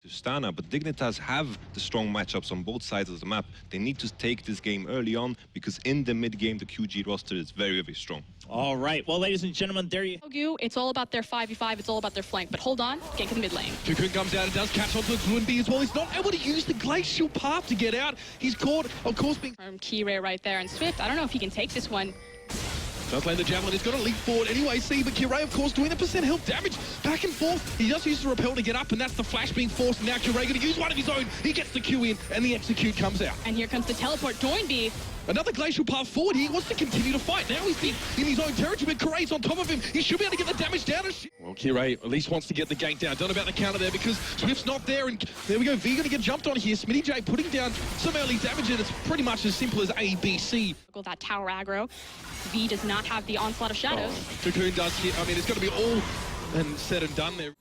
Stana, but Dignitas have the strong matchups on both sides of the map. They need to take this game early on because in the mid game the QG roster is very, very strong. All right, well, ladies and gentlemen, there you... It's all about their 5v5, it's all about their flank, but hold on, gank in the mid lane. Cocoon comes out and does catch onto the Twinbee as well. He's not able to use the glacial path to get out. He's caught, of course, being... From Keyray right there, and Swift, I don't know if he can take this one. Does land the javelin, he's got to leap forward anyway, see, but Keyray, of course, doing the percent health damage, back and forth. He just used the repel to get up, and that's the flash being forced. Now Keyray going to use one of his own. He gets the Q in, and the execute comes out. And here comes the teleport, Doinby. Another glacial path forward. He wants to continue to fight. Now he's in his own territory, but Keyray's on top of him. He should be able to get the damage down. Well, Keyray at least wants to get the gank down. Don't know about the counter there because Swift's not there, and there we go. V going to get jumped on here. Smitty J putting down some early damage, and it's pretty much as simple as A, B, C. That tower aggro. V does not have the onslaught of shadows. Cocoon does hit. I mean, it's going to be all and said and done there.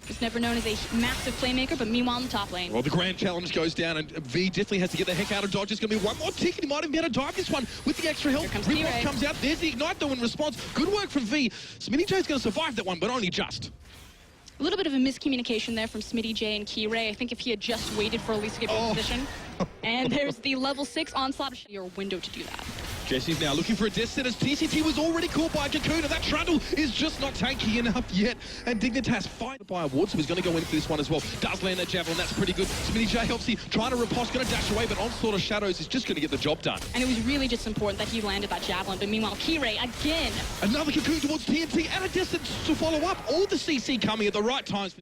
Just never known as a massive playmaker, but meanwhile in the top lane. Well, the grand challenge goes down, and V definitely has to get the heck out of dodge. It's going to be one more tick, and he might even be able to dive this one with the extra health. Riplock comes out. There's the ignite, though, in response. Good work from V. Smitty J's going to survive that one, but only just. A little bit of a miscommunication there from Smitty J and Keyray. I think if he had just waited for Elise to get in position. And there's the level 6 onslaught. Your window to do that. Jesse's now looking for a death sentence. TCT was already caught by Cocoon, and that trundle is just not tanky enough yet. And Dignitas fight by a ward, so he's going to go in for this one as well. Does land that javelin, that's pretty good. Smitty J helps him, trying to riposte, going to dash away, but Onslaught of Shadows is just going to get the job done. And it was really just important that he landed that javelin, but meanwhile, Keyray again. Another Cocoon towards TNT, and a death sentence to follow up. All the CC coming at the right times.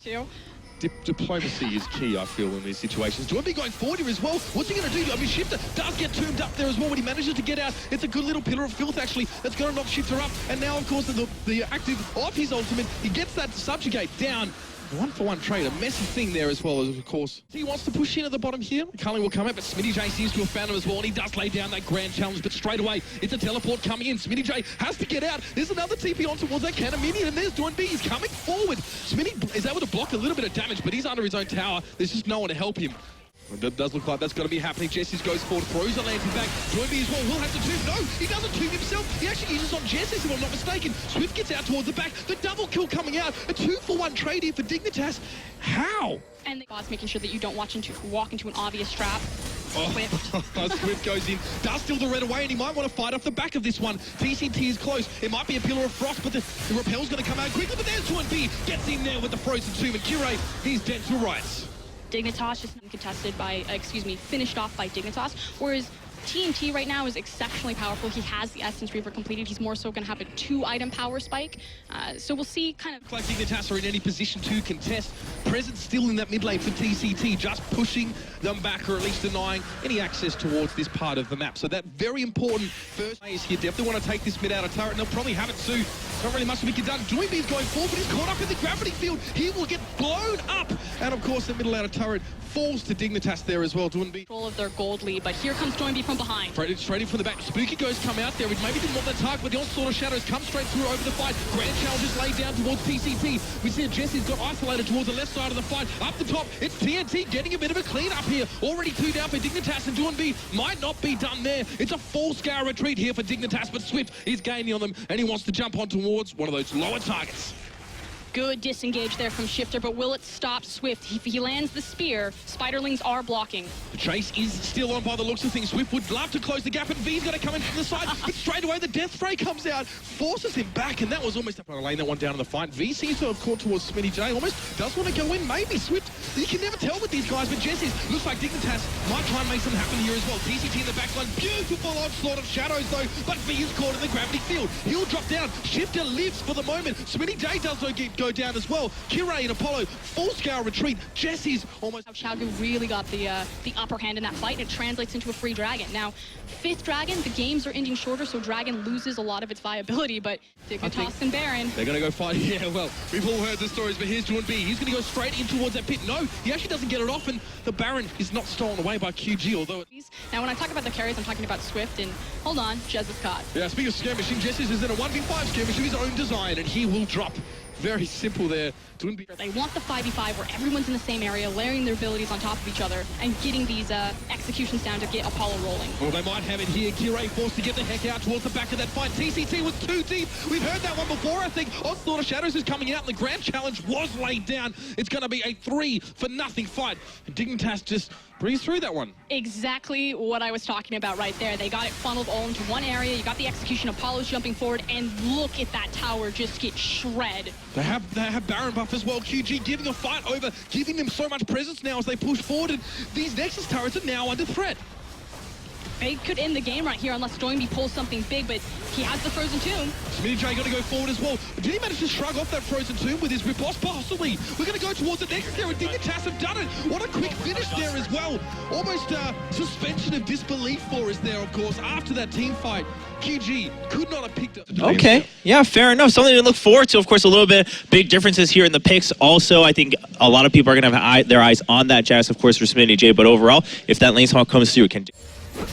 Diplomacy is key, I feel, in these situations. Doinby going forward here as well. What's he going to do? I mean, Shifter does get tombed up there as well when he manages to get out. It's a good little pillar of filth, actually, that's going to knock Shifter up. And now, of course, the active of his ultimate, he gets that subjugate down. 1-for-1 trade, a messy thing there as well, as of course. He wants to push in at the bottom here. Culling will come out, but Smitty J seems to have found him as well, and he does lay down that grand challenge, but straight away, it's a teleport coming in. Smitty J has to get out. There's another TP on towards that cannon minion, and there's Doinby. He's coming forward. Smitty is able to block a little bit of damage, but he's under his own tower. There's just no one to help him. That does look like that's going to be happening. Jessis goes forward, throws a lantern back. Doinby as well will have to tomb. No, he doesn't tomb himself. He actually uses on Jessis, if I'm not mistaken. Swift gets out towards the back. The double kill coming out. A 2-for-1 trade here for Dignitas. How? And the boss making sure that you don't walk into an obvious trap. Swift goes in, does steal the red away, and he might want to fight off the back of this one. TCT is close. It might be a pillar of frost, but the repel's going to come out quickly. But there's Doinby. Gets in there with the frozen tomb, and Keyray, he's dead to rights. Dignitas just contested by, finished off by Dignitas, whereas TNT right now is exceptionally powerful. He has the Essence Reaver completed. He's more so going to have a 2-item power spike. So we'll see kind of... Like Dignitas are in any position to contest. Presence still in that mid lane for TCT, just pushing them back or at least denying any access towards this part of the map. So that very important first phase here. Definitely want to take this mid out of turret, and they'll probably have it soon. Not really much to be done. Doinby's going forward, but he's caught up in the gravity field. He will get blown up. And of course, the middle out of turret falls to Dignitas there as well. Doinby. Control of their gold lead, but here comes Doinby from behind. Straight in from the back. Spooky Ghost come out there. He maybe didn't want that target, but the Onslaught of Shadows come straight through over the fight. Grand Challenges laid down towards TCT. We see Jesse's got isolated towards the left side of the fight. Up the top, it's TNT getting a bit of a clean up here. Already 2 down for Dignitas, and Doinby might not be done there. It's a full-scale retreat here for Dignitas, but Swift is gaining on them, and he wants to jump on towards one of those lower targets. Good disengage there from Shifter, but will it stop Swift? If he lands the spear, Spiderlings are blocking. The chase is still on by the looks of things. Swift would love to close the gap, and V's going to come in from the side, but straight away the Death Spray comes out, forces him back, and that was almost up on laying that one down in the fight. V seems to have caught towards Smitty J, almost does want to go in, maybe Swift. You can never tell with these guys, but Jesse's looks like Dignitas might try and make something happen here as well. TCT in the backline, beautiful Onslaught of Shadows though, but V is caught in the gravity field. He'll drop down, Shifter lives for the moment. Smitty J does go down as well. Keyray and Apollo, full-scale retreat. Jesse's almost... Xiaogu really got the upper hand in that fight, and it translates into a free dragon. Now, 5th dragon, the games are ending shorter, so dragon loses a lot of its viability, but Dignitas and Baron... They're going to go fight. Yeah, well, we've all heard the stories, but here's Doinby. He's going to go straight in towards that pit. No, he actually doesn't get it off, and the Baron is not stolen away by QG, although... Now, when I talk about the carries, I'm talking about Swift, and hold on, Jez is caught. Yeah, speaking of skirmishing, Jesse's is in a 1v5 skirmish of his own design, and he will drop. Very simple there. They want the 5v5 where everyone's in the same area, layering their abilities on top of each other, and getting these executions down to get Apollo rolling. Well, they might have it here. Kirei forced to get the heck out towards the back of that fight. TCT was too deep. We've heard that one before, I think. Onslaught of Shadows is coming out, and the grand challenge was laid down. It's going to be a 3-for-0 fight. And Dignitas just breezed through that one. Exactly what I was talking about right there. They got it funneled all into one area. You got the execution. Apollo's jumping forward, and look at that tower just get shred. They have Baron buff as well. QG giving a fight over, giving them so much presence now as they push forward, and these Nexus turrets are now under threat. They could end the game right here unless Doinby pulls something big, but he has the Frozen Tomb. SmittyJ got to go forward as well. Did he manage to shrug off that Frozen Tomb with his riposte? Possibly. We're going to go towards the next there, and Dignitas have done it. What a quick finish there as well. Almost suspension of disbelief for us there, of course, after that team fight. QG could not have picked up. Okay, yeah, fair enough. Something to look forward to. Of course, a little bit big differences here in the picks. Also, I think a lot of people are going to have their eyes on that Jazz, of course, for SmittyJ. But overall, if that lane swap comes through, it can...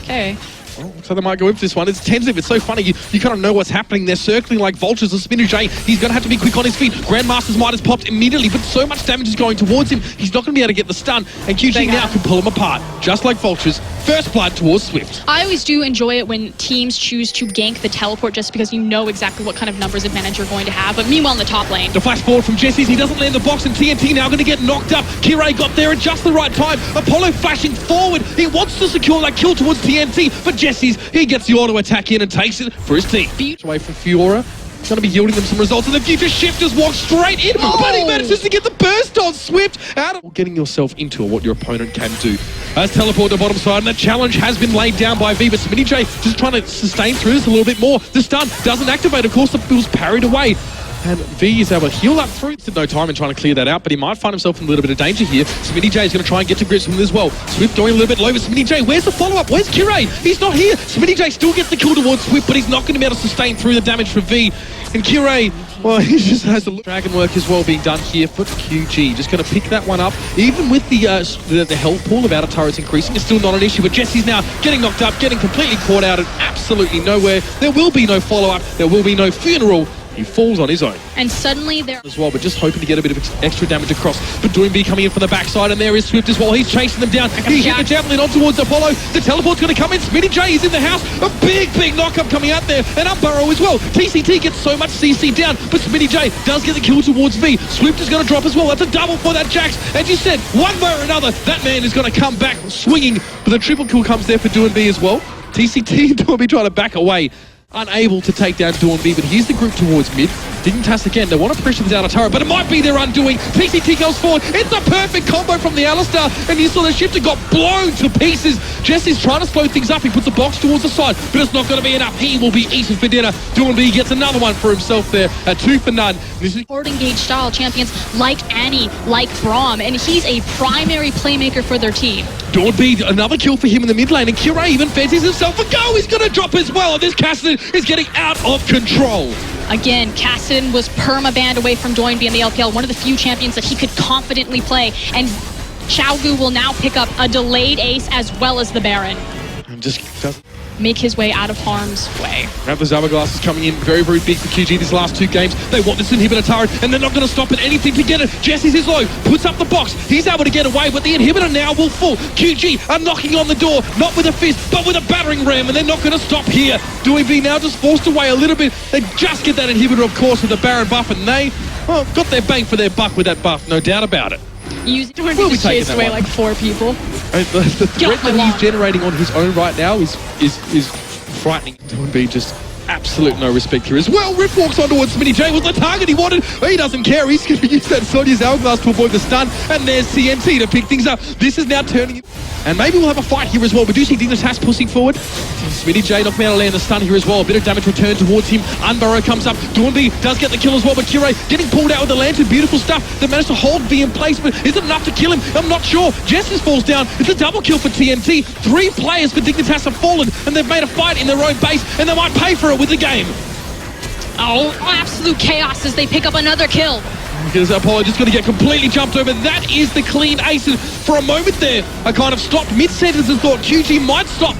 Okay. Oh, so they might go with this one. It's tentative. It's so funny. You kind of know what's happening. They're circling like vultures. And SmittyJ, he's going to have to be quick on his feet. Grandmaster's Might has popped immediately, but so much damage is going towards him. He's not going to be able to get the stun. And QG now can pull him apart, just like vultures. First blood towards Swift. I always do enjoy it when teams choose to gank the teleport just because you know exactly what kind of numbers advantage you're going to have. But meanwhile in the top lane. The flash forward from Jesse's. He doesn't land the box, and TNT now going to get knocked up. Kirei got there at just the right time. Apollo flashing forward. He wants to secure that kill towards TNT, but Jesse's, he gets the auto attack in and takes it for his team. Away from Fiora. He's going to be yielding them some results, and the future shifters walk straight in, but he manages to get the burst on Swift out of getting yourself into what your opponent can do. As teleport to the bottom side, and the challenge has been laid down by Viva. SmittyJ just trying to sustain through this a little bit more. The stun doesn't activate, of course, the bill's parried away. And V is able to heal up through. No time in trying to clear that out, but he might find himself in a little bit of danger here. SmittyJ is going to try and get to grips with him as well. Swift going a little bit low, but SmittyJ, where's the follow-up? Where's Kirei? He's not here. SmittyJ still gets the kill towards Swift, but he's not going to be able to sustain through the damage for V. And Kirei, well, he just has the dragon work as well being done here for QG. Just going to pick that one up. Even with the health pool of outer turrets increasing, it's still not an issue. But Jesse's now getting knocked up, getting completely caught out and absolutely nowhere. There will be no follow-up. There will be no funeral. He falls on his own. And suddenly they're... as well, but just hoping to get a bit of extra damage across. But Doinby coming in from the backside, and there is Swift as well. He's chasing them down. He hit the javelin on towards Apollo. The teleport's going to come in. SmittyJ is in the house. A big knock-up coming out there. And Unburrow as well. TCT gets so much CC down, but SmittyJ does get the kill towards V. Swift is going to drop as well. That's a double for that Jax. As you said, one way or another, that man is going to come back swinging. But the triple kill comes there for Doinby as well. TCT and Doinby trying to back away. Unable to take down Doinby, but here's the group towards mid. Dignitas again, they want to pressure this outer turret, but it might be their undoing. TCT goes forward, it's a perfect combo from the Alistar, and you saw the shifter got blown to pieces. Jesse's trying to slow things up, he puts the box towards the side, but it's not going to be enough. He will be eaten for dinner. Doinby gets another one for himself there, a 2 for none. This is forward engage style champions like Annie, like Braum, and he's a primary playmaker for their team. Doinby, another kill for him in the mid lane, and Kirei even fancies himself a go. He's going to drop as well, and this Cassidy is getting out of control. Again, Cassidy was perma-banned away from Doinby in the LPL, one of the few champions that he could confidently play, and Xiaogu will now pick up a delayed ace as well as the Baron. And just make his way out of harm's way. Rampler's Hourglass is coming in very big for QG these last 2 games. They want this inhibitor turret, and they're not going to stop at anything to get it. Jesse's is low, puts up the box. He's able to get away, but the inhibitor now will fall. QG are knocking on the door, not with a fist, but with a battering ram, and they're not going to stop here. Doinby now just forced away a little bit. They just get that inhibitor, of course, with the Baron buff, and they, well, got their bang for their buck with that buff, no doubt about it. Doinby just chased away like 4 people. The threat that he's generating on his own right now is frightening. Doinby just absolute no respect here as well. Rip walks on towards SmittyJ, was the target he wanted. He doesn't care. He's going to use that Sonya's Hourglass to avoid the stun. And there's TNT to pick things up. This is now turning. And maybe we'll have a fight here as well. We do see Dignitas pushing forward. SmittyJ knocking out a land the stun here as well. A bit of damage returned towards him. Unburrow comes up. Doinby does get the kill as well, but Kirei getting pulled out with the lantern. Beautiful stuff. They managed to hold V in place, but is it enough to kill him? I'm not sure. Jessis falls down. It's a double kill for TNT. 3 players for Dignitas have fallen, and they've made a fight in their own base, and they might pay for it with the game. Oh, absolute chaos as they pick up another kill. Because Apollo just going to get completely jumped over. That is the clean ace. For a moment there, I kind of stopped mid-sentence and thought QG might stop.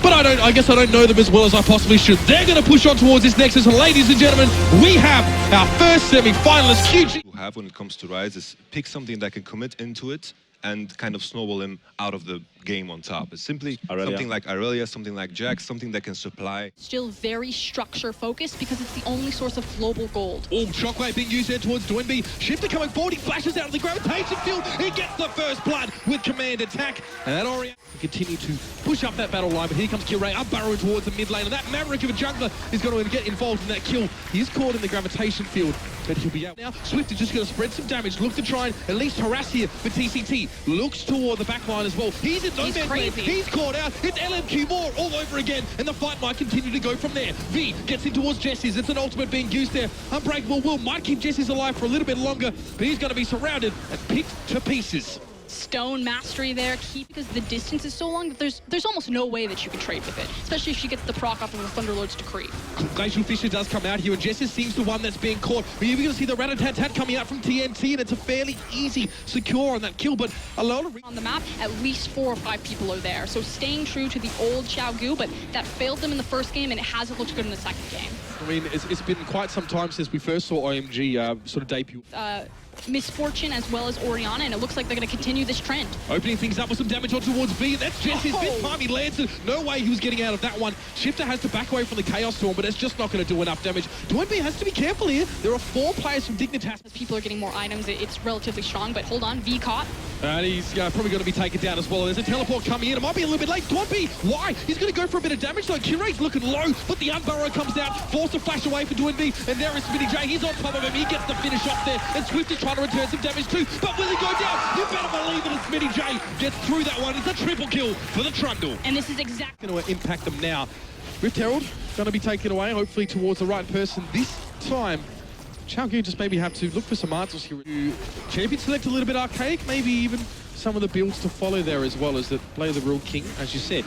But I guess I don't know them as well as I possibly should. They're going to push on towards this Nexus. And ladies and gentlemen, we have our first semi-finalist, QG. Have when it comes to Rise is pick something that can commit into it and kind of snowball him out of the game on top. It's simply Aurelia. something like Aurelia, something like Jax, something that can supply. Still very structure focused because it's the only source of global gold. Oh, shockwave being used there towards Doinby. Shifter coming forward, he flashes out of the gravitation field. He gets the first blood with command attack. And that Ori continue to push up that battle line, but here comes QGR unburrowing towards the mid lane, and that maverick of a jungler is going to get involved in that kill. He is caught in the gravitation field, but he'll be out now. Swift is just going to spread some damage, look to try and at least harass here, but TCT looks toward the back line as well. He's in no man's land. He's caught out. It's LMQ more all over again, and the fight might continue to go from there. V gets in towards Jesse's. It's an ultimate being used there. Unbreakable Will might keep Jesse's alive for a little bit longer, but he's going to be surrounded and picked to pieces. Stone mastery there, because the distance is so long that there's almost no way that you can trade with it, especially if she gets the proc off of the Thunderlord's Decree. Glacial Fisher does come out here, and Jessis seems the one that's being caught. We're going to see the rat-a-tat-tat coming out from TNT, and it's a fairly easy secure on that kill, but a lot of... On the map, at least 4 or 5 people are there, so staying true to the old Xiaogu, but that failed them in the first game, and it hasn't looked good in the second game. I mean, it's been quite some time since we first saw IMG sort of debut. Misfortune as well as Orianna, and it looks like they're going to continue this trend. Opening things up with some damage on towards B. That's Jesse's bit time. He lands it. No way he was getting out of that one. Shifter has to back away from the Chaos Storm, but it's just not going to do enough damage. Doinby has to be careful here. There are 4 players from Dignitas. As people are getting more items, it's relatively strong, but hold on, V caught. And he's probably going to be taken down as well. There's a teleport coming in. It might be a little bit late. Doinby, why? He's going to go for a bit of damage, though. QGR's looking low, but the Unburrow comes out, forced to flash away for Doinby, and there is Smitty J. He's on top of him. He gets the finish off there, and Swift is trying to return some damage too, but will he go down? You better believe it as Smitty J gets through that one. It's a triple kill for the Trundle. And this is exactly going to impact them now. Rift Herald going to be taken away, hopefully towards the right person this time. Xiaogu just maybe have to look for some answers here. Champion select a little bit archaic, maybe even some of the builds to follow there as well as the Play of the Real King, as you said,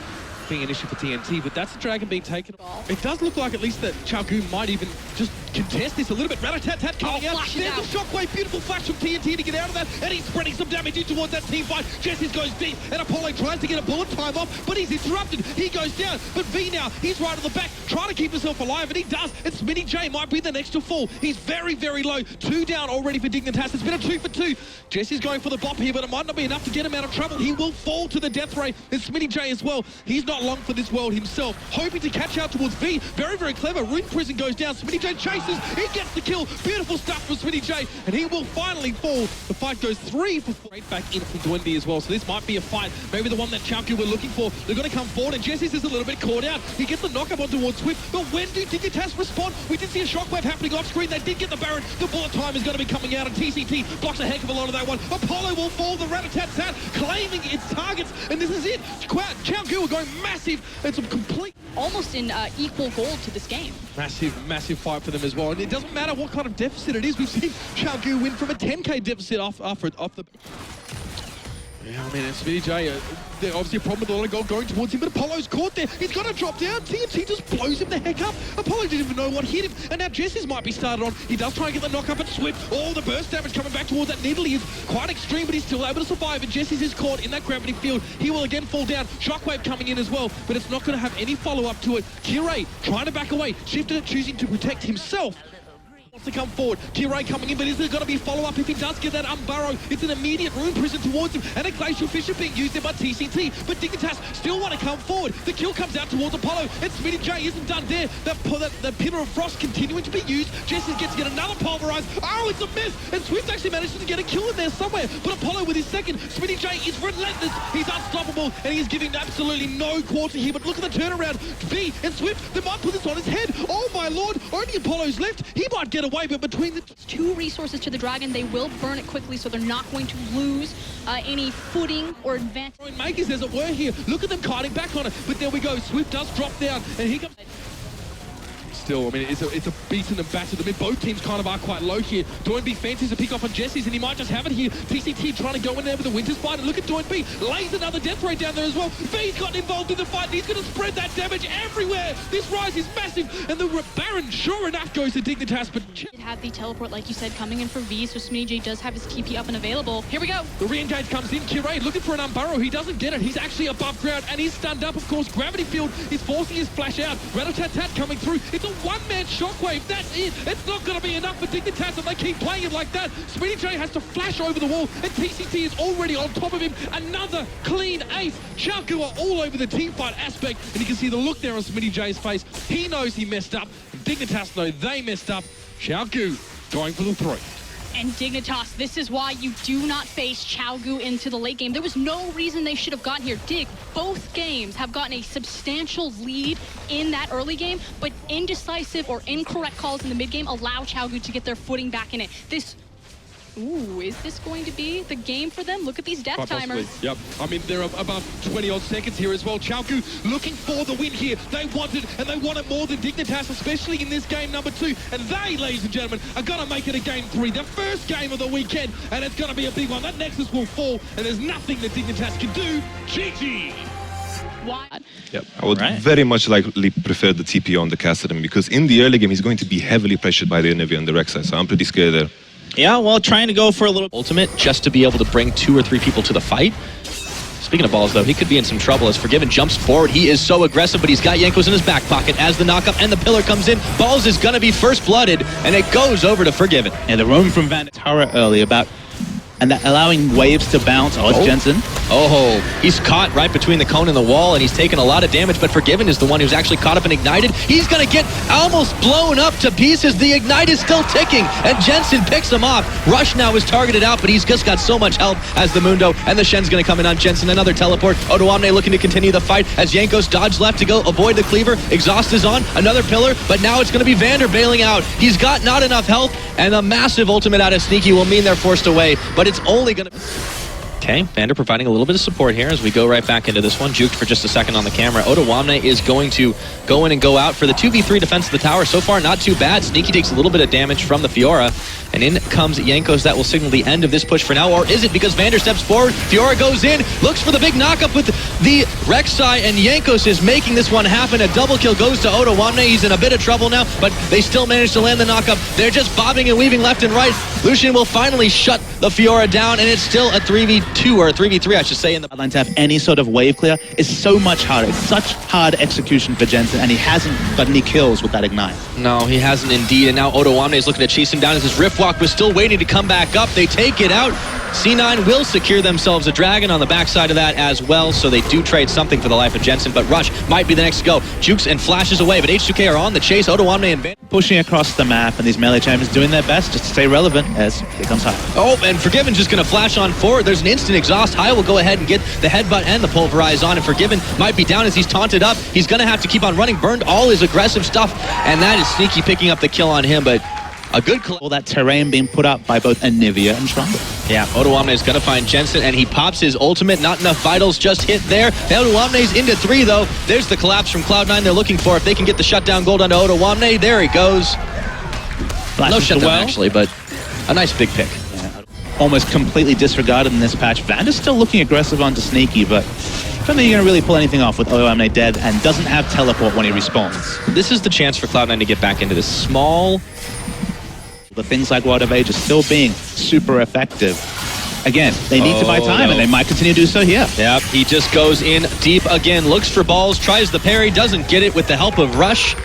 being an issue for TNT, but that's the dragon being taken. It does look like at least that Xiaogu might even just contest this a little bit. Rat-a-tat-tat coming out. There's a shockwave, beautiful flash from TNT to get out of that, and he's spreading some damage in towards that team fight. Jessis goes deep, and Apollo tries to get a bullet time off, but he's interrupted. He goes down, but V now, he's right at the back, trying to keep himself alive, and he does. And Smitty J might be the next to fall. He's very, very low. 2 down already for Dignitas. It's been a 2 for 2. Jesse's going for the bop here, but it might not be enough to get him out of trouble. He will fall to the death ray. And Smitty J as well. He's not long for this world himself. Hoping to catch out towards V. Very, very clever. Rune Prison goes down. Smitty J chases. He gets the kill. Beautiful stuff from Smitty J. And he will finally fall. The fight goes 3 for 4. Right back in from Doinby as well. So this might be a fight. Maybe the one that Xiaogu were looking for. They're going to come forward, and Jessis is a little bit caught out. He gets the knock-up on towards Swift. But when do Dignitas respond? We did see a shockwave happening off screen. They did get the Baron. The bullet time is going to be coming out, and TCT blocks a heck of a lot of that one. Apollo will fall. The rat-a-tat-tat claiming its targets. And this is it. Xiaogu are going massive. It's a complete... Almost in equal gold to this game. Massive, massive fight for them as well. And it doesn't matter what kind of deficit it is. We've seen Xiaogu win from a 10k deficit off the... Yeah, I mean, it's Smitty J. There's obviously a problem with a lot of gold going towards him, but Apollo's caught there. He's got to drop down. TNT just blows him the heck up. Apollo didn't even know what hit him, and now Jessis might be started on. He does try and get the knock up at Swift. All the burst damage coming back towards that Nidalee is quite extreme, but he's still able to survive, and Jessis is caught in that gravity field. He will again fall down. Shockwave coming in as well, but it's not going to have any follow-up to it. QGR trying to back away. Shifter choosing to protect himself. To come forward, QGR coming in, but is there going to be follow-up if he does get that Unburrow? It's an immediate Rune Prison towards him, and a Glacial Fisher being used there by TCT, but Dignitas still want to come forward. The kill comes out towards Apollo, and Smitty J isn't done there. The Pillar of Frost continuing to be used. Jessis gets to get another pulverize. Oh, it's a miss, and Swift actually manages to get a kill in there somewhere, but Apollo with his second. Smitty J is relentless. He's unstoppable, and he's giving absolutely no quarter here, but look at the turnaround. V and Swift, they might put this on his head. Oh my lord, only Apollo's left. He might get away, but between the 2 resources to the dragon, they will burn it quickly, so they're not going to lose any footing or advantage. Makers, as it were, here. Look at them kiting back on it, but there we go. Swift does drop down, and here comes... Still, I mean, it's a beaten and battered. I mean, both teams kind of are quite low here. Doinby fancies a pick off on Jessis, and he might just have it here. TCT trying to go in there with the Winter's Bite, and look at Doinby. Lays another death ray down there as well. V's gotten involved in the fight, and he's going to spread that damage everywhere. This rise is massive, and the Baron, sure enough, goes to Dignitas, but... It had the teleport, like you said, coming in for V, so Smitty J does have his TP up and available. Here we go. The re-engage comes in. QGR looking for an Unburrow. He doesn't get it. He's actually above ground, and he's stunned up. Of course, Gravity Field is forcing his flash out. Rat-a-tat-tat coming through. It's a one-man shockwave, that's it. It's not going to be enough for Dignitas if they keep playing it like that. Smitty J has to flash over the wall, and TCT is already on top of him. Another clean ace. Xiaogu are all over the teamfight aspect, and you can see the look there on Smitty J's face. He knows he messed up, and Dignitas know they messed up. Xiaogu going for the 3. And Dignitas, this is why you do not face Xiaogu into the late game. There was no reason they should have gotten here. Dig, both games have gotten a substantial lead in that early game, but indecisive or incorrect calls in the mid game allow Xiaogu to get their footing back in it. Ooh, is this going to be the game for them? Look at these death timers. Yep. I mean, they're above 20-odd seconds here as well. Xiaogu looking for the win here. They want it, and they want it more than Dignitas, especially in this game number 2. And they, ladies and gentlemen, are going to make it a game 3. The first game of the weekend, and it's going to be a big one. That Nexus will fall, and there's nothing that Dignitas can do. GG! Why? Yep. I would very much likely prefer the TP on the Cassidy, because in the early game, he's going to be heavily pressured by the Nivea and the Rek'Sai, so I'm pretty scared there. Yeah, well, trying to go for a little ultimate just to be able to bring 2 or 3 people to the fight. Speaking of balls, though, he could be in some trouble as Forgiven jumps forward. He is so aggressive, but he's got Jankos in his back pocket as the knockup and the pillar comes in. Balls is going to be first-blooded, and it goes over to Forgiven. And the roam from Van Tara early about... And that allowing waves to bounce. Oh, it's Jensen. Oh, he's caught right between the cone and the wall, and he's taken a lot of damage, but Forgiven is the one who's actually caught up and ignited. He's going to get almost blown up to pieces. The ignite is still ticking, and Jensen picks him off. Rush now is targeted out, but he's just got so much health as the Mundo, and the Shen's going to come in on Jensen. Another teleport. Odoamne looking to continue the fight as Jankos dodge left to go avoid the cleaver. Exhaust is on. Another pillar, but now it's going to be Vander bailing out. He's got not enough health, and a massive ultimate out of Sneaky will mean they're forced away, but it's only going to... Okay, Vander providing a little bit of support here as we go right back into this one. Juked for just a second on the camera. Odoamne is going to go in and go out for the 2v3 defense of the tower. So far, not too bad. Sneaky takes a little bit of damage from the Fiora. And in comes Jankos. That will signal the end of this push for now. Or is it because Vander steps forward? Fiora goes in, looks for the big knockup with the Rek'Sai, and Jankos is making this one happen. A double kill goes to Odoamne. He's in a bit of trouble now, but they still manage to land the knockup. They're just bobbing and weaving left and right. Lucian will finally shut the Fiora down, and it's still a 3v2 or a 3v3, I should say. In the line to have any sort of wave clear is so much harder. It's such hard execution for Jensen, and he hasn't got any kills with that ignite. No, he hasn't indeed, and now Odoamne is looking to chase him down as his Rift Walk was still waiting to come back up. They take it out. C9 will secure themselves a dragon on the backside of that as well, so they do trade something for the life of Jensen, but Rush might be the next to go. Jukes and flashes away, but H2K are on the chase. Odoamne and Van pushing across the map, and these melee champions doing their best just to stay relevant as it comes high. Oh, and Forgiven just going to flash on forward. There's an instant exhaust. High will go ahead and get the headbutt and the pulverize on, and Forgiven might be down as he's taunted up. He's going to have to keep on running. Burned all his aggressive stuff, and that is Sneaky picking up the kill on him, but a good all that terrain being put up by both Anivia and Stronger. Yeah, Odoamne is going to find Jensen, and he pops his ultimate. Not enough vitals just hit there. Odoamne's into 3, though. There's the collapse from Cloud9 they're looking for. If they can get the shutdown gold onto Odoamne, there he goes. No shutdown, actually, but a nice big pick. Yeah. Almost completely disregarded in this patch. Vander's still looking aggressive onto Sneaky, but I don't think you're going to really pull anything off with Odoamne dead and doesn't have teleport when he respawns. This is the chance for Cloud9 to get back into this small... The things like Rod of Age are still being super effective. Again, they need to buy time, and they might continue to do so here. Yep, he just goes in deep again, looks for balls, tries the parry, doesn't get it with the help of Rush.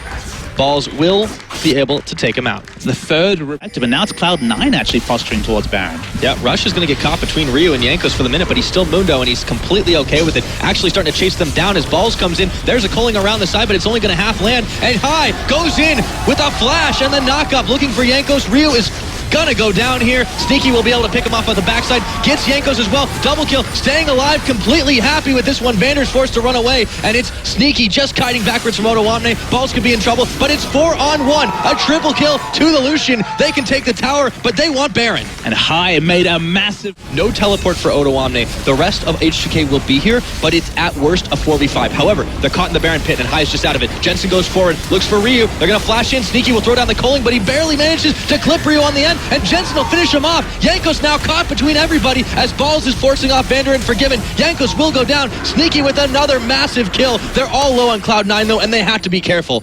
Balls will be able to take him out. It's the third active, and now it's Cloud9 actually posturing towards Baron. Yeah, Rush is going to get caught between Ryu and Jankos for the minute, but he's still Mundo, and he's completely okay with it. Actually starting to chase them down as Balls comes in. There's a culling around the side, but it's only going to half land. And High goes in with a flash and the knockup, looking for Jankos. Ryu is gonna go down here. Sneaky will be able to pick him off on the backside. Gets Jankos as well. Double kill. Staying alive. Completely happy with this one. Vander's forced to run away. And it's Sneaky just kiting backwards from Odoamne. Balls could be in trouble. But it's 4-on-1. A triple kill to the Lucian. They can take the tower, but they want Baron. And High made a massive... No teleport for Odoamne. The rest of H2K will be here, but it's at worst a 4v5. However, they're caught in the Baron pit, and High is just out of it. Jensen goes forward. Looks for Ryu. They're gonna flash in. Sneaky will throw down the culling, but he barely manages to clip Ryu on the end. and Jensen will finish him off. Jankos now caught between everybody as Balls is forcing off Vander and Forgiven. Jankos will go down. Sneaky with another massive kill. They're all low on Cloud9 though, and they have to be careful.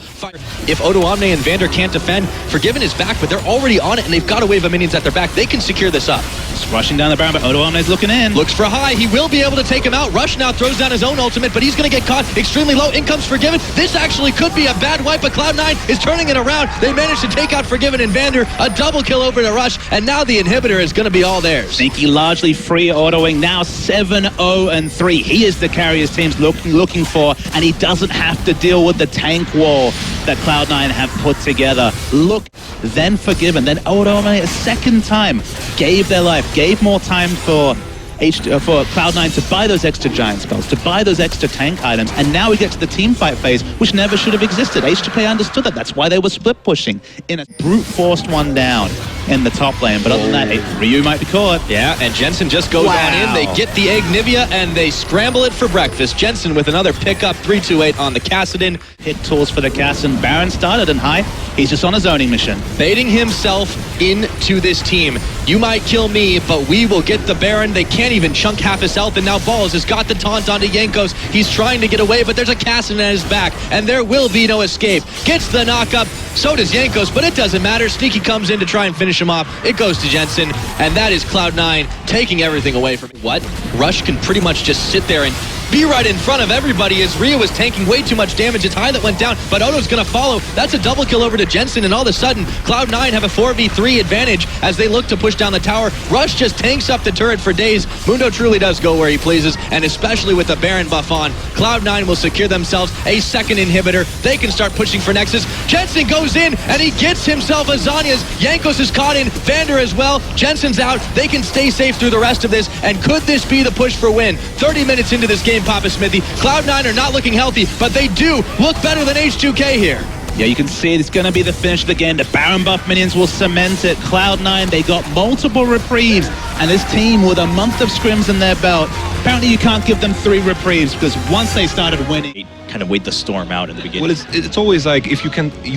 If Odo Omne and Vander can't defend, Forgiven is back, but they're already on it, and they've got a wave of minions at their back. They can secure this up. Just rushing down the Baron, but Odo Omne's looking in. Looks for high. He will be able to take him out. Rush now throws down his own ultimate, but he's going to get caught extremely low. In comes Forgiven. This actually could be a bad wipe, but Cloud9 is turning it around. They managed to take out Forgiven and Vander. A double kill over to Rush, and now the inhibitor is going to be all theirs. Sneaky largely free autoing, now 7-0-3. He is the carry his team's looking for, and he doesn't have to deal with the tank wall that Cloud9 have put together. Look, then Forgiven, then Odo Omne a second time gave their life, gave more time for Cloud9 to buy those extra giant spells, to buy those extra tank items, and now we get to the team fight phase, which never should have existed. H2K understood that. That's why they were split pushing in a brute forced one down in the top lane. But other than that, Ryu might be caught. Yeah, and Jensen just goes on in. They get the egg Nivea, and they scramble it for breakfast. Jensen with another pickup, 3-2-8 on the Kassadin. Hit tools for the Kassadin. Baron started in high. He's just on a zoning mission. Baiting himself into this team. You might kill me, but we will get the Baron. They can't even chunk half his health, and now Balls has got the taunt onto Jankos. He's trying to get away, but there's a Kassadin at his back, and there will be no escape. Gets the knockup, so does Jankos, but it doesn't matter. Sneaky comes in to try and finish him off. It goes to Jensen, and that is Cloud9 taking everything away from him. What? Rush can pretty much just sit there and be right in front of everybody as Rhea was tanking way too much damage. It's high that went down, but Odo's gonna follow. That's a double kill over to Jensen, and all of a sudden, Cloud9 have a 4v3 advantage as they look to push down the tower. Rush just tanks up the turret for days. Mundo truly does go where he pleases, and especially with the Baron buff on, Cloud9 will secure themselves a second inhibitor. They can start pushing for Nexus. Jensen goes in, and he gets himself a Zhonya's. Jankos is caught in, Vander as well. Jensen's out. They can stay safe through the rest of this, and could this be the push for win? 30 minutes into this game, Papa Smithy. Cloud9 are not looking healthy, but they do look better than H2K here. Yeah, you can see it's going to be the finish of the game. The Baron buff minions will cement it. Cloud9, they got multiple reprieves, and this team with a month of scrims in their belt, apparently you can't give them 3 reprieves, because once they started winning, kind of wait the storm out in the beginning. Well, it's always like, if you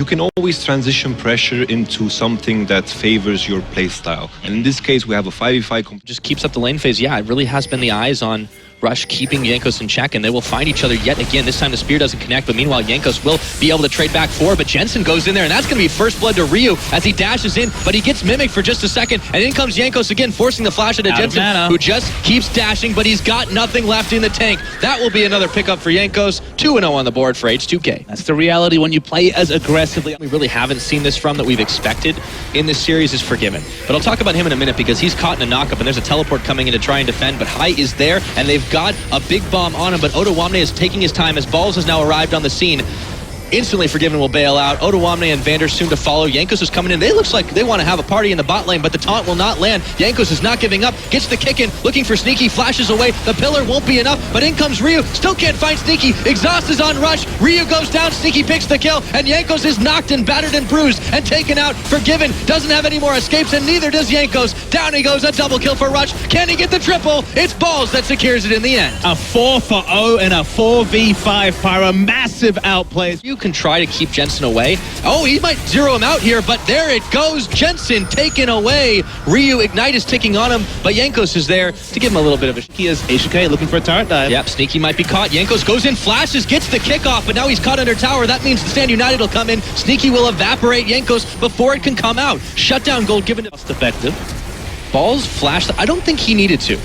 can always transition pressure into something that favors your play style. And in this case, we have a 5v5. Just keeps up the lane phase. Yeah, it really has been the eyes on Rush keeping Jankos in check, and they will find each other yet again. This time the spear doesn't connect, but meanwhile Jankos will be able to trade back forward, but Jensen goes in there, and that's going to be first blood to Ryu as he dashes in, but he gets mimicked for just a second, and in comes Jankos again, forcing the flash into Jensen, who just keeps dashing, but he's got nothing left in the tank. That will be another pickup for Jankos. 2-0 on the board for H2K. That's the reality when you play as aggressively. We really haven't seen this from that we've expected in this series is Forgiven. But I'll talk about him in a minute because he's caught in a knockup, and there's a teleport coming in to try and defend, but High is there, and they've got a big bomb on him, but Odo Omne is taking his time as Balls has now arrived on the scene. Instantly Forgiven will bail out. Odo Omne and Vander soon to follow. Jankos is coming in. They looks like they want to have a party in the bot lane, but the taunt will not land. Jankos is not giving up. Gets the kick in, looking for Sneaky, flashes away. The pillar won't be enough, but in comes Ryu. Still can't find Sneaky. Exhaust is on Rush. Ryu goes down. Sneaky picks the kill, and Jankos is knocked and battered and bruised and taken out. Forgiven doesn't have any more escapes, and neither does Jankos. Down he goes. A double kill for Rush. Can he get the triple? It's Balls that secures it in the end. A 4-for-0 and a 4v5 Pyro. Massive outplays. You can try to keep Jensen away. Oh, he might zero him out here, but there it goes. Jensen taken away. Ryu Ignite is ticking on him, but Jankos is there to give him a little bit of a... He is H2K looking for a turret dive. Yep, Sneaky might be caught. Jankos goes in, flashes, gets the kickoff, but now he's caught under tower. That means the Stand United will come in. Sneaky will evaporate Jankos before it can come out. Shutdown gold given to... Cost effective. Balls flashed. I don't think he needed to,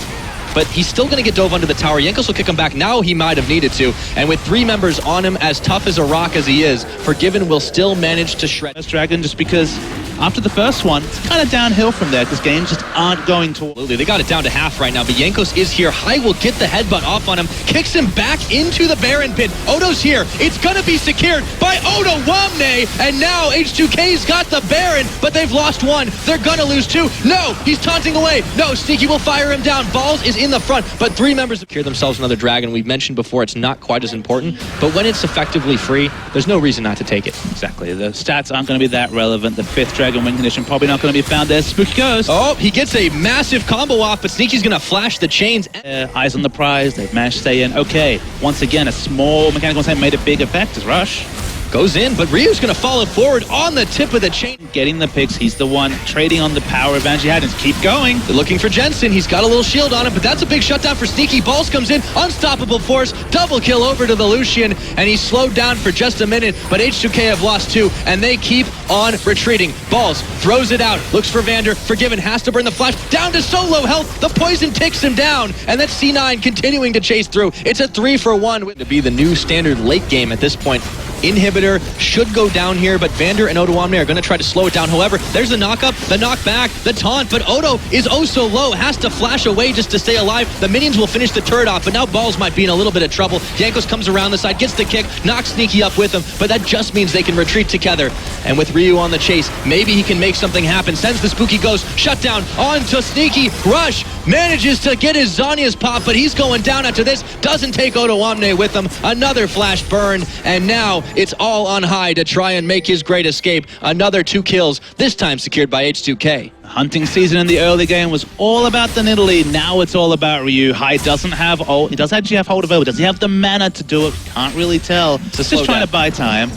but he's still going to get dove under the tower. Jankos will kick him back. Now he might have needed to. And with 3 members on him, as tough as a rock as he is, Forgiven will still manage to shred. Dragon, just because after the first one, it's kind of downhill from there because games just aren't going to... They got it down to half right now, but Jankos is here. High will get the headbutt off on him, kicks him back into the Baron pit. Odo's here. It's going to be secured by Odo Omne, and now H2K's got the Baron, but they've lost 1. They're going to lose 2. No, he's taunting away. No, Sneaky will fire him down. Balls is in the front, but 3 members secure themselves another dragon. We've mentioned before it's not quite as important, but when it's effectively free, there's no reason not to take it. Exactly. The stats aren't going to be that relevant. The 5th dragon win condition probably not going to be found there. Spooky goes. Oh, he gets a massive combo off, but Sneaky's going to flash the chains. Eyes on the prize. They've managed to stay in. Okay, once again, a small mechanical mistake made a big effect as Rush. Goes in, but Ryu's going to follow forward on the tip of the chain. Getting the picks, he's the one trading on the power advantage he had, and keep going. They're looking for Jensen. He's got a little shield on him, but that's a big shutdown for Sneaky. Balls comes in, unstoppable force, double kill over to the Lucian, and he's slowed down for just a minute, but H2K have lost 2, and they keep on retreating. Balls throws it out, looks for Vander. Forgiven has to burn the flash, down to so low health. The poison takes him down, and that's C9 continuing to chase through. It's a 3-for-1 to be the new standard late game at this point. Inhibitor should go down here, but Vander and Odoamne are going to try to slow it down. However, there's the knock-up, the knock-back, the taunt, but Odo is oh so low, has to flash away just to stay alive. The minions will finish the turret off, but now Balls might be in a little bit of trouble. Jankos comes around the side, gets the kick, knocks Sneaky up with him, but that just means they can retreat together. And with Ryu on the chase, maybe he can make something happen. Sends the spooky ghost, shutdown onto Sneaky. Rush manages to get his Zhonya's pop, but he's going down after this. Doesn't take Odoamne with him. Another flash burn, and now it's all on high to try and make his great escape. Another 2 kills, this time secured by H2K. Hunting season in the early game was all about the Nidalee. Now it's all about Ryu. Hai doesn't have ult. He does actually have hold of ult. Does he have the mana to do it? Can't really tell. Just trying to buy time.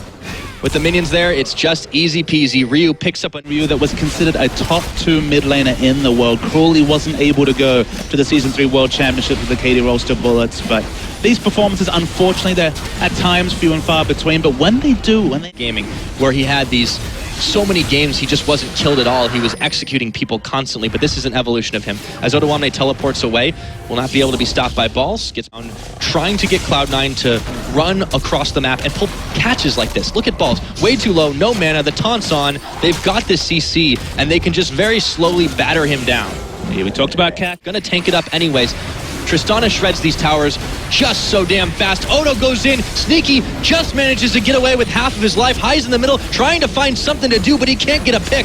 With the minions there, it's just easy peasy. Ryu picks up a Ryu that was considered a top 2 mid laner in the world. Cruelly wasn't able to go to the Season 3 World Championship with the Katie Roaster Bullets, but these performances, unfortunately, they're at times few and far between, but when they do, gaming, where he had these so many games he just wasn't killed at all. He was executing people constantly, but this is an evolution of him. As Odoamne teleports away, will not be able to be stopped by Balls. Gets on trying to get Cloud9 to run across the map and pull catches like this. Look at Balls, way too low, no mana, the taunt's on. They've got this CC, and they can just very slowly batter him down. Yeah, we talked about Cat. Gonna tank it up anyways. Tristana shreds these towers just so damn fast. Odo goes in. Sneaky just manages to get away with half of his life. Hai's in the middle, trying to find something to do, but he can't get a pick.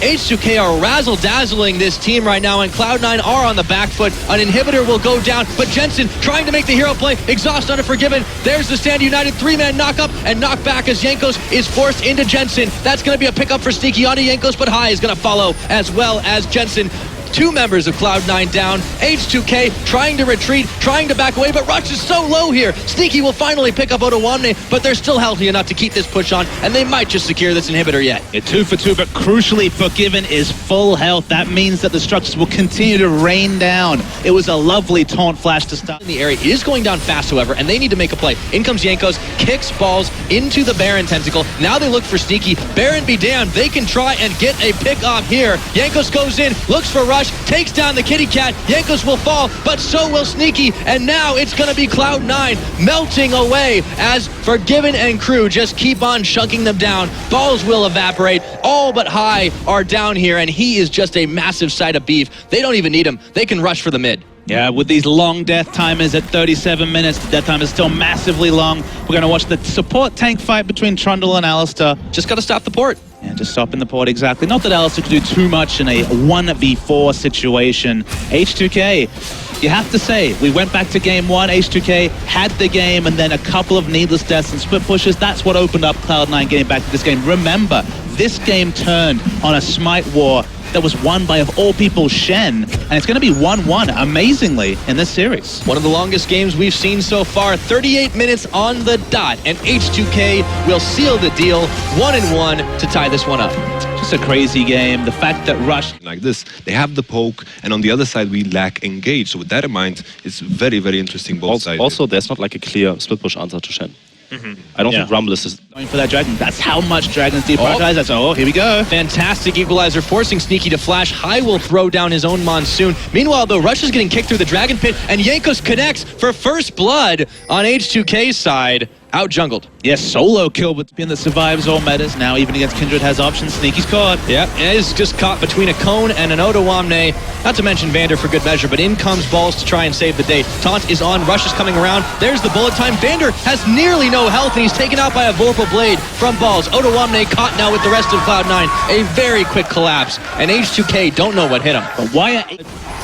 H2K are razzle-dazzling this team right now, and Cloud9 are on the back foot. An inhibitor will go down, but Jensen trying to make the hero play. Exhaust on a Forgiven. There's the Stand United 3-man knock-up and knock back as Jankos is forced into Jensen. That's going to be a pickup for Sneaky onto Jankos, but Hai is going to follow as well as Jensen. 2 members of Cloud9 down. H2K trying to retreat, trying to back away, but Rush is so low here. Sneaky will finally pick up Odoamne, but they're still healthy enough to keep this push on, and they might just secure this inhibitor yet. Yeah, 2 for 2, but crucially, Forgiven is full health. That means that the structures will continue to rain down. It was a lovely taunt flash to start. In the area, it is going down fast, however, and they need to make a play. In comes Jankos, kicks Balls into the Baron tentacle. Now they look for Sneaky. Baron be damned, they can try and get a pick off here. Jankos goes in, looks for Rush, takes down the kitty cat. Jankos will fall, but so will Sneaky, and now it's going to be Cloud9 melting away as Forgiven and crew just keep on chunking them down. Balls will evaporate. All but Hai are down here, and he is just a massive side of beef. They don't even need him. They can rush for the mid. Yeah, with these long death timers at 37 minutes, the death time is still massively long. We're going to watch the support tank fight between Trundle and Alistar. Just got to stop the port. Yeah, just stopping the port, exactly. Not that Alistar can do too much in a 1v4 situation. H2K, you have to say, we went back to game 1, H2K had the game, and then a couple of needless deaths and split pushes. That's what opened up Cloud9 getting back to this game. Remember, this game turned on a Smite war that was won by, of all people, Shen. And it's going to be 1-1, amazingly, in this series. One of the longest games we've seen so far, 38 minutes on the dot, and H2K will seal the deal, 1-1 to tie this one up. Just a crazy game. The fact that Rush... Like this, they have the poke, and on the other side we lack engage. So with that in mind, it's very, very interesting both sides. Also, there's not like a clear split push answer to Shen. I don't think Rumble is going for that dragon. That's how much Dragon's deprioritize. That's here we go. Fantastic equalizer, forcing Sneaky to flash. Hai will throw down his own Monsoon. Meanwhile, though, Rush is getting kicked through the Dragon Pit, and Jankos connects for first blood on H2K's side. Out jungled. Yes, solo kill between the survives all metas. Now even against Kindred has options. Sneaky's caught. Yeah, it is just caught between a Cone and an Odoamne. Not to mention Vander for good measure, but in comes Balls to try and save the day. Taunt is on, Rush is coming around. There's the bullet time. Vander has nearly no health, and he's taken out by a Vorpal Blade from Balls. Odoamne caught now with the rest of Cloud9. A very quick collapse, and H2K don't know what hit him. But why are...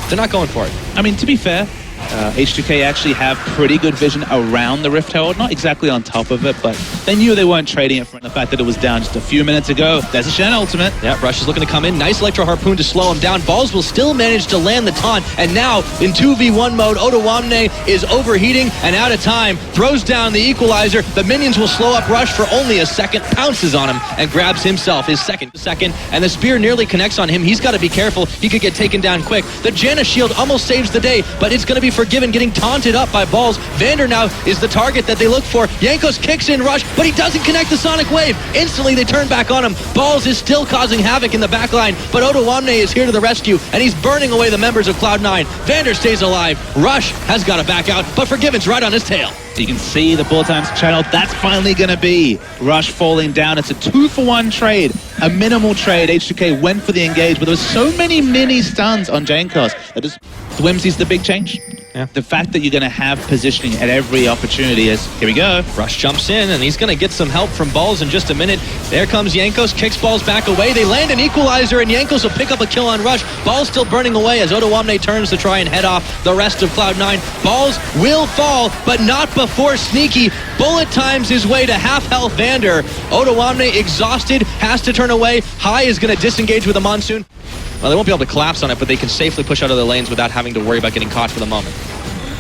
They're not going for it. I mean, to be fair, H2K actually have pretty good vision around the Rift Herald, not exactly on top of it, but they knew they weren't trading it from the fact that it was down just a few minutes ago. There's a Shen ultimate. Yeah, Rush is looking to come in. Nice Electro Harpoon to slow him down. Balls will still manage to land the taunt, and now in 2v1 mode, Otawamne is overheating and out of time. Throws down the equalizer. The minions will slow up Rush for only a second, pounces on him, and grabs himself his second, and the spear nearly connects on him. He's got to be careful. He could get taken down quick. The Janna shield almost saves the day, but it's going to be Forgiven getting taunted up by Balls. Vander now is the target that they look for. Jankos kicks in Rush, but he doesn't connect the Sonic Wave. Instantly, they turn back on him. Balls is still causing havoc in the backline, but Otawamne is here to the rescue, and he's burning away the members of Cloud9. Vander stays alive. Rush has got to back out, but Forgiven's right on his tail. You can see the Bullet Times channel. That's finally going to be Rush falling down. It's a 2-for-1 trade, a minimal trade. H2K went for the engage, but there was so many mini stuns on Jankos that just Whimsy's the big change. Yeah. The fact that you're going to have positioning at every opportunity is, here we go. Rush jumps in, and he's going to get some help from Balls in just a minute. There comes Jankos, kicks Balls back away. They land an equalizer, and Jankos will pick up a kill on Rush. Balls still burning away as Otawamne turns to try and head off the rest of Cloud9. Balls will fall, but not before Sneaky bullet times his way to half-health Vander. Otawamne, exhausted, has to turn away. High is going to disengage with a Monsoon. Well, they won't be able to collapse on it, but they can safely push out of their lanes without having to worry about getting caught for the moment.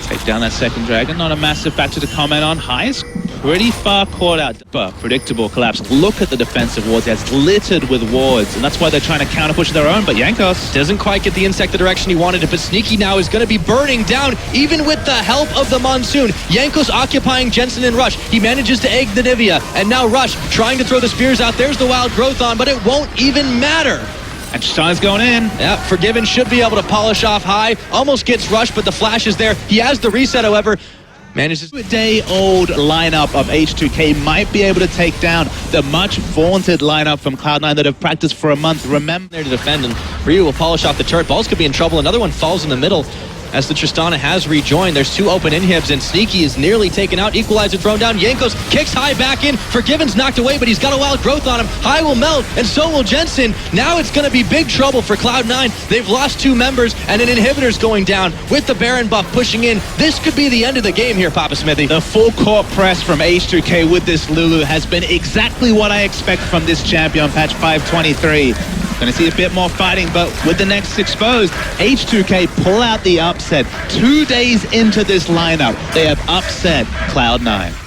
Take down that second dragon. Not a massive factor to comment on. High is pretty far caught out, but predictable collapse. Look at the defensive wards. It's littered with wards, and that's why they're trying to counter-push their own, but Jankos doesn't quite get the insect the direction he wanted it, but Sneaky now is going to be burning down, even with the help of the Monsoon. Jankos occupying Jensen and Rush. He manages to egg the Nivea, and now Rush trying to throw the spears out. There's the Wild Growth on, but it won't even matter. And Stein's going in. Yeah, Forgiven should be able to polish off High. Almost gets rushed, but the flash is there. He has the reset, however. Manages. A day-old lineup of H2K might be able to take down the much-vaunted lineup from Cloud9 that have practiced for a month. Remember, there to defend, and Ryu will polish off the turret. Balls could be in trouble. Another one falls in the middle. As the Tristana has rejoined, there's two open inhibs, and Sneaky is nearly taken out. Equalizer thrown down. Jankos kicks High back in. Forgiven's knocked away, but he's got a Wild Growth on him. High will melt, and so will Jensen. Now it's going to be big trouble for Cloud9. They've lost two members, and an inhibitor's going down with the Baron buff pushing in. This could be the end of the game here, Papa Smithy. The full court press from H2K with this Lulu has been exactly what I expect from this champion, patch 523. Going to see a bit more fighting, but with the next exposed, H2K pull out the upset. 2 days into this lineup, they have upset Cloud9.